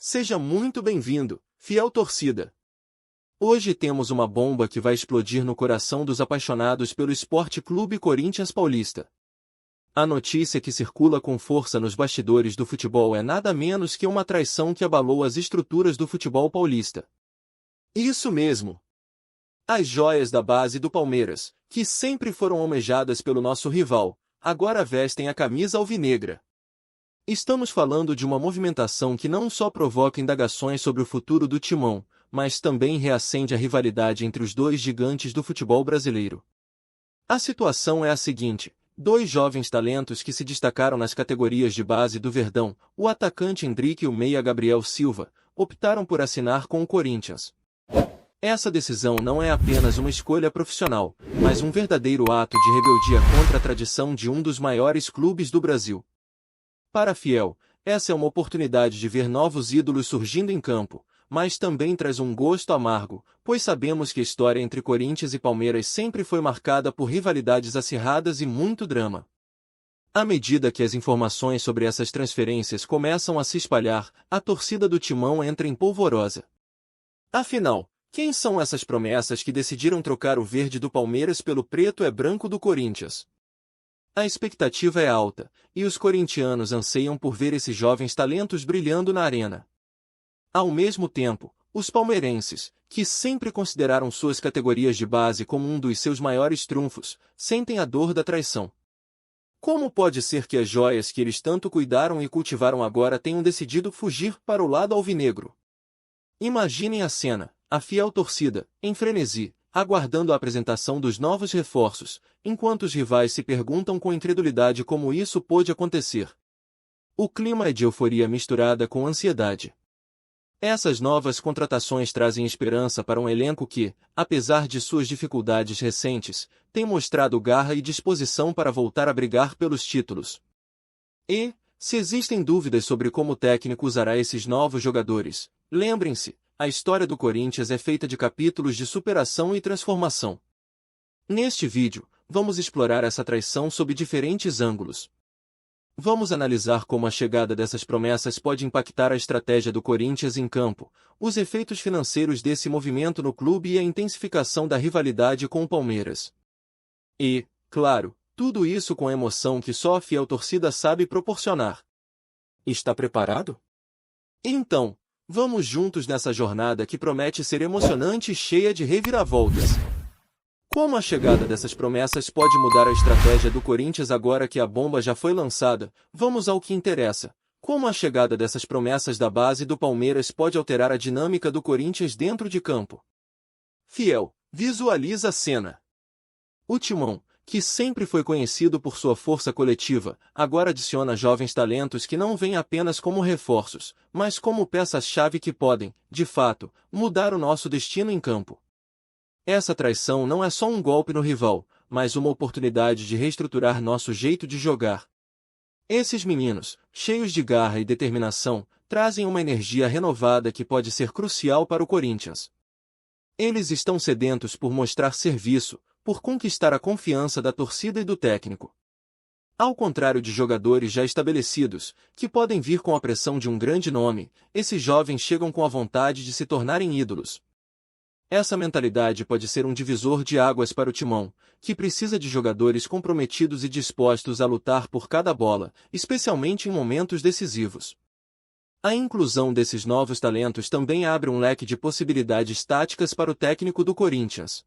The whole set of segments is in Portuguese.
Seja muito bem-vindo, fiel torcida. Hoje temos uma bomba que vai explodir no coração dos apaixonados pelo Esporte Clube Corinthians Paulista. A notícia que circula com força nos bastidores do futebol é nada menos que uma traição que abalou as estruturas do futebol paulista. Isso mesmo! As joias da base do Palmeiras, que sempre foram almejadas pelo nosso rival, agora vestem a camisa alvinegra. Estamos falando de uma movimentação que não só provoca indagações sobre o futuro do Timão, mas também reacende a rivalidade entre os dois gigantes do futebol brasileiro. A situação é a seguinte: dois jovens talentos que se destacaram nas categorias de base do Verdão, o atacante Endrick e o meia Gabriel Silva, optaram por assinar com o Corinthians. Essa decisão não é apenas uma escolha profissional, mas um verdadeiro ato de rebeldia contra a tradição de um dos maiores clubes do Brasil. Para a Fiel, essa é uma oportunidade de ver novos ídolos surgindo em campo, mas também traz um gosto amargo, pois sabemos que a história entre Corinthians e Palmeiras sempre foi marcada por rivalidades acirradas e muito drama. À medida que as informações sobre essas transferências começam a se espalhar, a torcida do Timão entra em polvorosa. Afinal, quem são essas promessas que decidiram trocar o verde do Palmeiras pelo preto e branco do Corinthians? A expectativa é alta, e os corintianos anseiam por ver esses jovens talentos brilhando na arena. Ao mesmo tempo, os palmeirenses, que sempre consideraram suas categorias de base como um dos seus maiores trunfos, sentem a dor da traição. Como pode ser que as joias que eles tanto cuidaram e cultivaram agora tenham decidido fugir para o lado alvinegro? Imaginem a cena, a fiel torcida, em frenesi, aguardando a apresentação dos novos reforços, enquanto os rivais se perguntam com incredulidade como isso pôde acontecer. O clima é de euforia misturada com ansiedade. Essas novas contratações trazem esperança para um elenco que, apesar de suas dificuldades recentes, tem mostrado garra e disposição para voltar a brigar pelos títulos. E, se existem dúvidas sobre como o técnico usará esses novos jogadores, lembrem-se, a história do Corinthians é feita de capítulos de superação e transformação. Neste vídeo, vamos explorar essa traição sob diferentes ângulos. Vamos analisar como a chegada dessas promessas pode impactar a estratégia do Corinthians em campo, os efeitos financeiros desse movimento no clube e a intensificação da rivalidade com o Palmeiras. E, claro, tudo isso com a emoção que só a fiel torcida sabe proporcionar. Está preparado? Então, vamos juntos nessa jornada que promete ser emocionante e cheia de reviravoltas. Como a chegada dessas promessas pode mudar a estratégia do Corinthians agora que a bomba já foi lançada? Vamos ao que interessa. Como a chegada dessas promessas da base do Palmeiras pode alterar a dinâmica do Corinthians dentro de campo? Fiel, visualiza a cena. O Timão, que sempre foi conhecido por sua força coletiva, agora adiciona jovens talentos que não vêm apenas como reforços, mas como peças-chave que podem, de fato, mudar o nosso destino em campo. Essa traição não é só um golpe no rival, mas uma oportunidade de reestruturar nosso jeito de jogar. Esses meninos, cheios de garra e determinação, trazem uma energia renovada que pode ser crucial para o Corinthians. Eles estão sedentos por mostrar serviço, por conquistar a confiança da torcida e do técnico. Ao contrário de jogadores já estabelecidos, que podem vir com a pressão de um grande nome, esses jovens chegam com a vontade de se tornarem ídolos. Essa mentalidade pode ser um divisor de águas para o Timão, que precisa de jogadores comprometidos e dispostos a lutar por cada bola, especialmente em momentos decisivos. A inclusão desses novos talentos também abre um leque de possibilidades táticas para o técnico do Corinthians.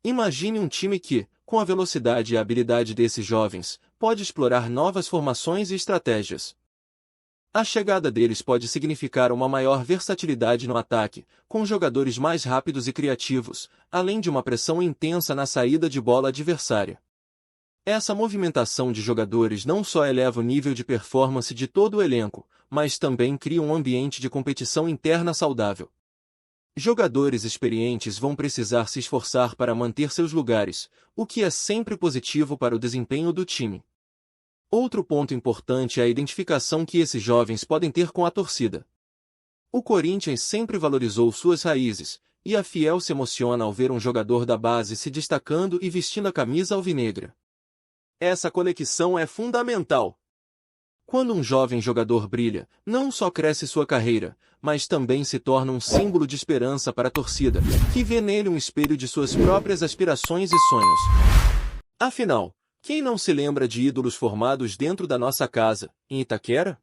Imagine um time que, com a velocidade e a habilidade desses jovens, pode explorar novas formações e estratégias. A chegada deles pode significar uma maior versatilidade no ataque, com jogadores mais rápidos e criativos, além de uma pressão intensa na saída de bola adversária. Essa movimentação de jogadores não só eleva o nível de performance de todo o elenco, mas também cria um ambiente de competição interna saudável. Jogadores experientes vão precisar se esforçar para manter seus lugares, o que é sempre positivo para o desempenho do time. Outro ponto importante é a identificação que esses jovens podem ter com a torcida. O Corinthians sempre valorizou suas raízes, e a Fiel se emociona ao ver um jogador da base se destacando e vestindo a camisa alvinegra. Essa conexão é fundamental. Quando um jovem jogador brilha, não só cresce sua carreira, mas também se torna um símbolo de esperança para a torcida, que vê nele um espelho de suas próprias aspirações e sonhos. Afinal, quem não se lembra de ídolos formados dentro da nossa casa, em Itaquera?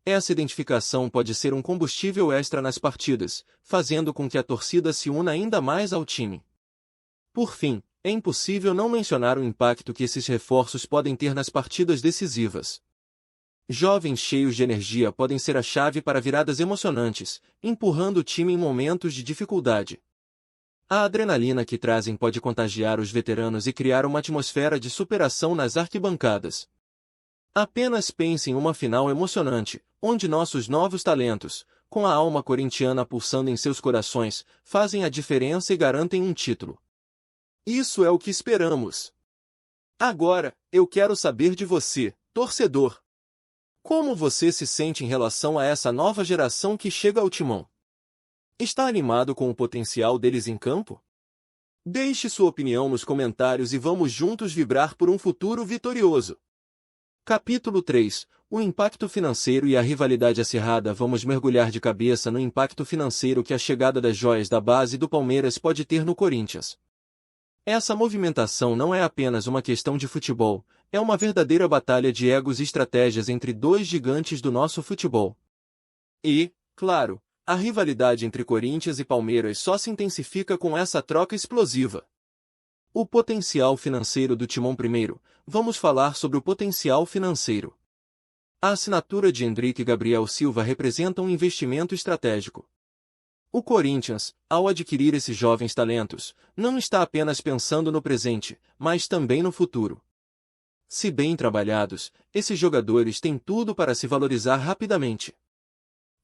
Essa identificação pode ser um combustível extra nas partidas, fazendo com que a torcida se una ainda mais ao time. Por fim, é impossível não mencionar o impacto que esses reforços podem ter nas partidas decisivas. Jovens cheios de energia podem ser a chave para viradas emocionantes, empurrando o time em momentos de dificuldade. A adrenalina que trazem pode contagiar os veteranos e criar uma atmosfera de superação nas arquibancadas. Apenas pense em uma final emocionante, onde nossos novos talentos, com a alma corintiana pulsando em seus corações, fazem a diferença e garantem um título. Isso é o que esperamos. Agora, eu quero saber de você, torcedor. Como você se sente em relação a essa nova geração que chega ao timão? Está animado com o potencial deles em campo? Deixe sua opinião nos comentários e vamos juntos vibrar por um futuro vitorioso. Capítulo 3. O impacto financeiro e a rivalidade acirrada. Vamos mergulhar de cabeça no impacto financeiro que a chegada das joias da base do Palmeiras pode ter no Corinthians. Essa movimentação não é apenas uma questão de futebol, é uma verdadeira batalha de egos e estratégias entre dois gigantes do nosso futebol. E, claro, a rivalidade entre Corinthians e Palmeiras só se intensifica com essa troca explosiva. O potencial financeiro do Timão. Primeiro, vamos falar sobre o potencial financeiro. A assinatura de Endrick e Gabriel Silva representa um investimento estratégico. O Corinthians, ao adquirir esses jovens talentos, não está apenas pensando no presente, mas também no futuro. Se bem trabalhados, esses jogadores têm tudo para se valorizar rapidamente.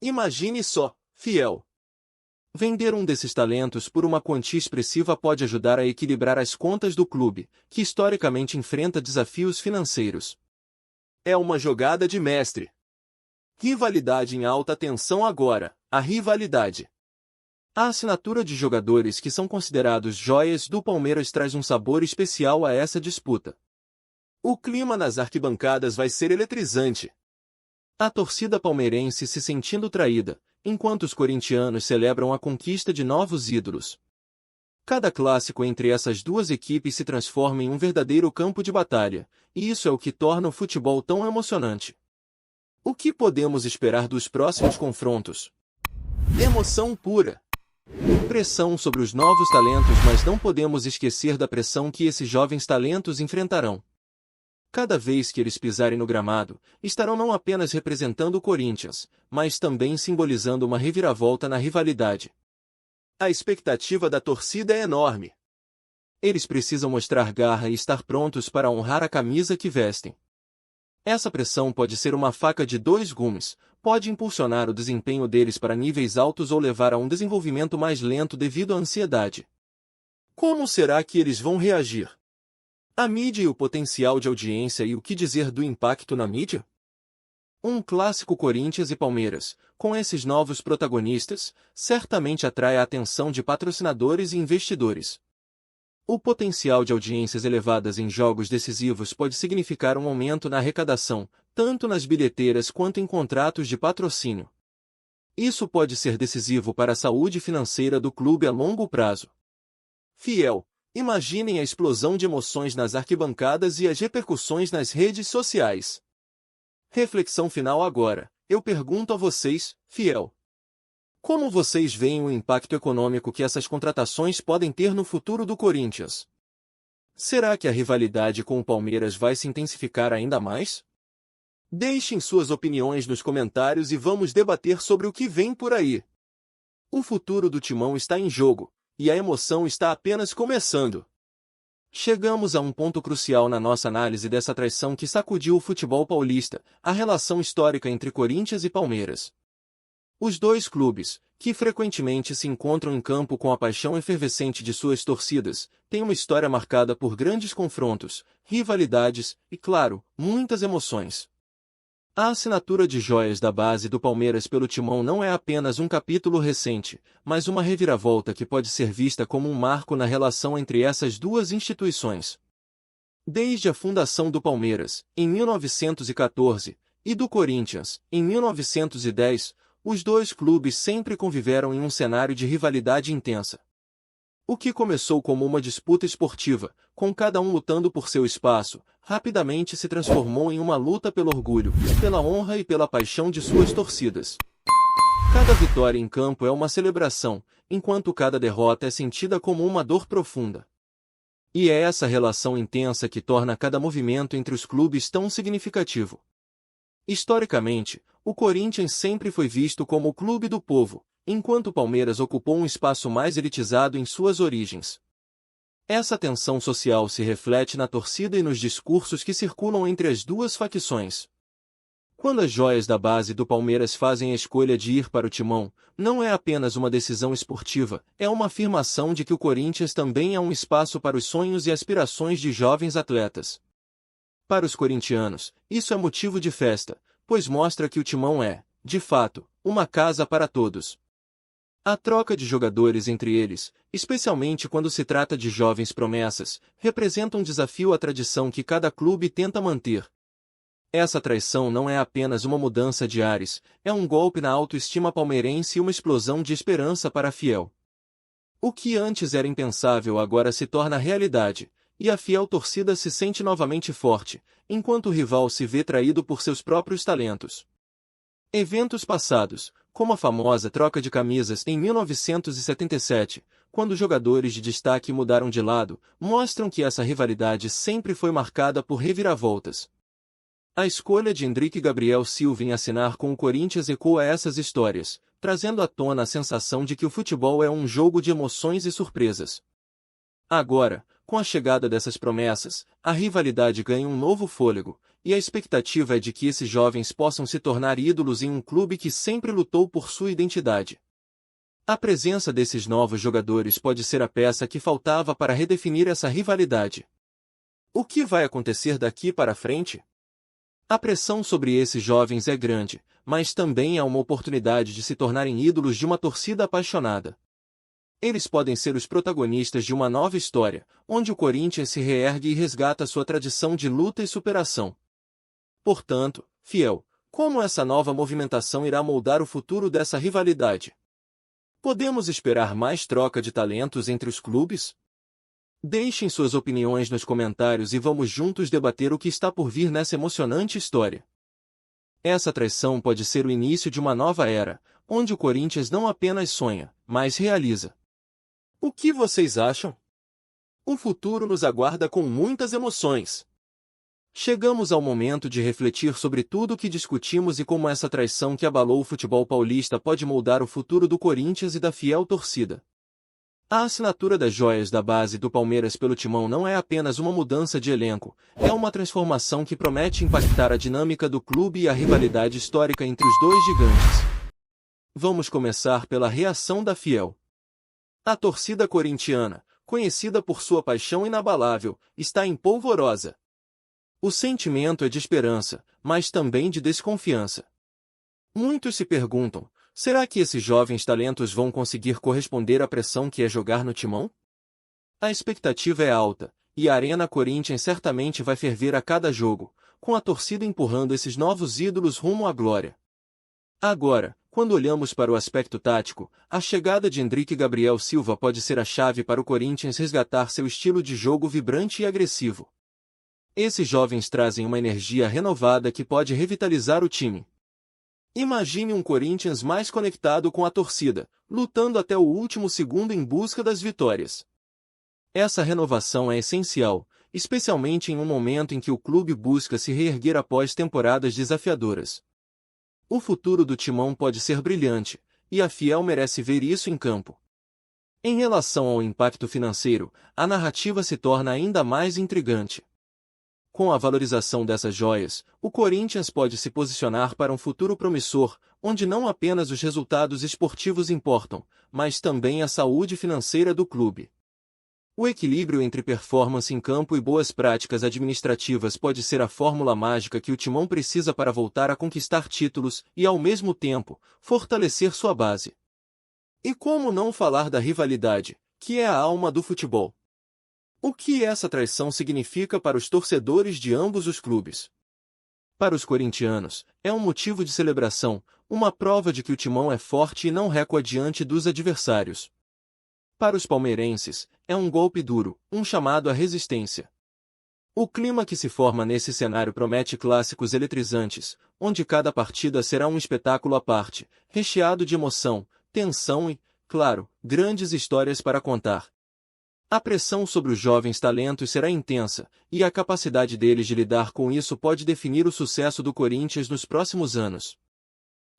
Imagine só, fiel. Vender um desses talentos por uma quantia expressiva pode ajudar a equilibrar as contas do clube, que historicamente enfrenta desafios financeiros. É uma jogada de mestre. Rivalidade em alta tensão agora, a rivalidade. A assinatura de jogadores que são considerados joias do Palmeiras traz um sabor especial a essa disputa. O clima nas arquibancadas vai ser eletrizante. A torcida palmeirense se sentindo traída, enquanto os corintianos celebram a conquista de novos ídolos. Cada clássico entre essas duas equipes se transforma em um verdadeiro campo de batalha, e isso é o que torna o futebol tão emocionante. O que podemos esperar dos próximos confrontos? Emoção pura. Pressão sobre os novos talentos, mas não podemos esquecer da pressão que esses jovens talentos enfrentarão. Cada vez que eles pisarem no gramado, estarão não apenas representando o Corinthians, mas também simbolizando uma reviravolta na rivalidade. A expectativa da torcida é enorme. Eles precisam mostrar garra e estar prontos para honrar a camisa que vestem. Essa pressão pode ser uma faca de dois gumes, pode impulsionar o desempenho deles para níveis altos ou levar a um desenvolvimento mais lento devido à ansiedade. Como será que eles vão reagir? A mídia e o potencial de audiência e o que dizer do impacto na mídia? Um clássico Corinthians e Palmeiras, com esses novos protagonistas, certamente atrai a atenção de patrocinadores e investidores. O potencial de audiências elevadas em jogos decisivos pode significar um aumento na arrecadação, tanto nas bilheteiras quanto em contratos de patrocínio. Isso pode ser decisivo para a saúde financeira do clube a longo prazo. Fiel, imaginem a explosão de emoções nas arquibancadas e as repercussões nas redes sociais. Reflexão final agora, eu pergunto a vocês, fiel. Como vocês veem o impacto econômico que essas contratações podem ter no futuro do Corinthians? Será que a rivalidade com o Palmeiras vai se intensificar ainda mais? Deixem suas opiniões nos comentários e vamos debater sobre o que vem por aí. O futuro do Timão está em jogo, e a emoção está apenas começando. Chegamos a um ponto crucial na nossa análise dessa traição que sacudiu o futebol paulista, a relação histórica entre Corinthians e Palmeiras. Os dois clubes, que frequentemente se encontram em campo com a paixão efervescente de suas torcidas, têm uma história marcada por grandes confrontos, rivalidades e, claro, muitas emoções. A assinatura de joias da base do Palmeiras pelo Timão não é apenas um capítulo recente, mas uma reviravolta que pode ser vista como um marco na relação entre essas duas instituições. Desde a fundação do Palmeiras, em 1914, e do Corinthians, em 1910, os dois clubes sempre conviveram em um cenário de rivalidade intensa. O que começou como uma disputa esportiva, com cada um lutando por seu espaço, rapidamente se transformou em uma luta pelo orgulho, pela honra e pela paixão de suas torcidas. Cada vitória em campo é uma celebração, enquanto cada derrota é sentida como uma dor profunda. E é essa relação intensa que torna cada movimento entre os clubes tão significativo. Historicamente, o Corinthians sempre foi visto como o clube do povo, enquanto o Palmeiras ocupou um espaço mais elitizado em suas origens. Essa tensão social se reflete na torcida e nos discursos que circulam entre as duas facções. Quando as joias da base do Palmeiras fazem a escolha de ir para o Timão, não é apenas uma decisão esportiva, é uma afirmação de que o Corinthians também é um espaço para os sonhos e aspirações de jovens atletas. Para os corintianos, isso é motivo de festa, pois mostra que o Timão é, de fato, uma casa para todos. A troca de jogadores entre eles, especialmente quando se trata de jovens promessas, representa um desafio à tradição que cada clube tenta manter. Essa traição não é apenas uma mudança de ares, é um golpe na autoestima palmeirense e uma explosão de esperança para a Fiel. O que antes era impensável agora se torna realidade, e a fiel torcida se sente novamente forte, enquanto o rival se vê traído por seus próprios talentos. Eventos passados, como a famosa troca de camisas em 1977, quando jogadores de destaque mudaram de lado, mostram que essa rivalidade sempre foi marcada por reviravoltas. A escolha de Hendrick Gabriel Silva em assinar com o Corinthians ecoa essas histórias, trazendo à tona a sensação de que o futebol é um jogo de emoções e surpresas. Agora, com a chegada dessas promessas, a rivalidade ganha um novo fôlego, e a expectativa é de que esses jovens possam se tornar ídolos em um clube que sempre lutou por sua identidade. A presença desses novos jogadores pode ser a peça que faltava para redefinir essa rivalidade. O que vai acontecer daqui para frente? A pressão sobre esses jovens é grande, mas também é uma oportunidade de se tornarem ídolos de uma torcida apaixonada. Eles podem ser os protagonistas de uma nova história, onde o Corinthians se reergue e resgata sua tradição de luta e superação. Portanto, Fiel, como essa nova movimentação irá moldar o futuro dessa rivalidade? Podemos esperar mais troca de talentos entre os clubes? Deixem suas opiniões nos comentários e vamos juntos debater o que está por vir nessa emocionante história. Essa traição pode ser o início de uma nova era, onde o Corinthians não apenas sonha, mas realiza. O que vocês acham? O futuro nos aguarda com muitas emoções. Chegamos ao momento de refletir sobre tudo o que discutimos e como essa traição que abalou o futebol paulista pode moldar o futuro do Corinthians e da fiel torcida. A assinatura das joias da base do Palmeiras pelo Timão não é apenas uma mudança de elenco, é uma transformação que promete impactar a dinâmica do clube e a rivalidade histórica entre os dois gigantes. Vamos começar pela reação da Fiel. A torcida corintiana, conhecida por sua paixão inabalável, está em polvorosa. O sentimento é de esperança, mas também de desconfiança. Muitos se perguntam, será que esses jovens talentos vão conseguir corresponder à pressão que é jogar no Timão? A expectativa é alta, e a Arena Corinthians certamente vai ferver a cada jogo, com a torcida empurrando esses novos ídolos rumo à glória. Agora, quando olhamos para o aspecto tático, a chegada de Hendrick Gabriel Silva pode ser a chave para o Corinthians resgatar seu estilo de jogo vibrante e agressivo. Esses jovens trazem uma energia renovada que pode revitalizar o time. Imagine um Corinthians mais conectado com a torcida, lutando até o último segundo em busca das vitórias. Essa renovação é essencial, especialmente em um momento em que o clube busca se reerguer após temporadas desafiadoras. O futuro do Timão pode ser brilhante, e a Fiel merece ver isso em campo. Em relação ao impacto financeiro, a narrativa se torna ainda mais intrigante. Com a valorização dessas joias, o Corinthians pode se posicionar para um futuro promissor, onde não apenas os resultados esportivos importam, mas também a saúde financeira do clube. O equilíbrio entre performance em campo e boas práticas administrativas pode ser a fórmula mágica que o Timão precisa para voltar a conquistar títulos e, ao mesmo tempo, fortalecer sua base. E como não falar da rivalidade, que é a alma do futebol? O que essa traição significa para os torcedores de ambos os clubes? Para os corintianos, é um motivo de celebração, uma prova de que o timão é forte e não recua diante dos adversários. Para os palmeirenses, é um golpe duro, um chamado à resistência. O clima que se forma nesse cenário promete clássicos eletrizantes, onde cada partida será um espetáculo à parte, recheado de emoção, tensão e, claro, grandes histórias para contar. A pressão sobre os jovens talentos será intensa, e a capacidade deles de lidar com isso pode definir o sucesso do Corinthians nos próximos anos.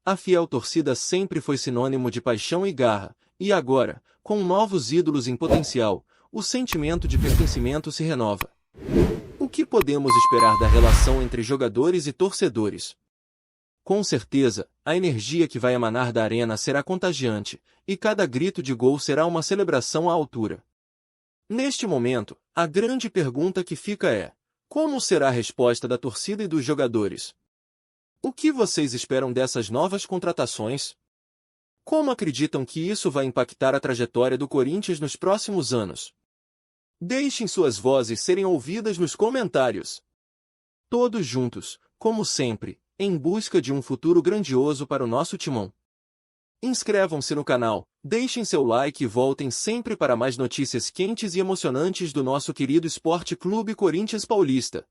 A fiel torcida sempre foi sinônimo de paixão e garra, e agora, com novos ídolos em potencial, o sentimento de pertencimento se renova. O que podemos esperar da relação entre jogadores e torcedores? Com certeza, a energia que vai emanar da arena será contagiante, e cada grito de gol será uma celebração à altura. Neste momento, a grande pergunta que fica é: como será a resposta da torcida e dos jogadores? O que vocês esperam dessas novas contratações? Como acreditam que isso vai impactar a trajetória do Corinthians nos próximos anos? Deixem suas vozes serem ouvidas nos comentários. Todos juntos, como sempre, em busca de um futuro grandioso para o nosso timão. Inscrevam-se no canal, deixem seu like e voltem sempre para mais notícias quentes e emocionantes do nosso querido Esporte Clube Corinthians Paulista.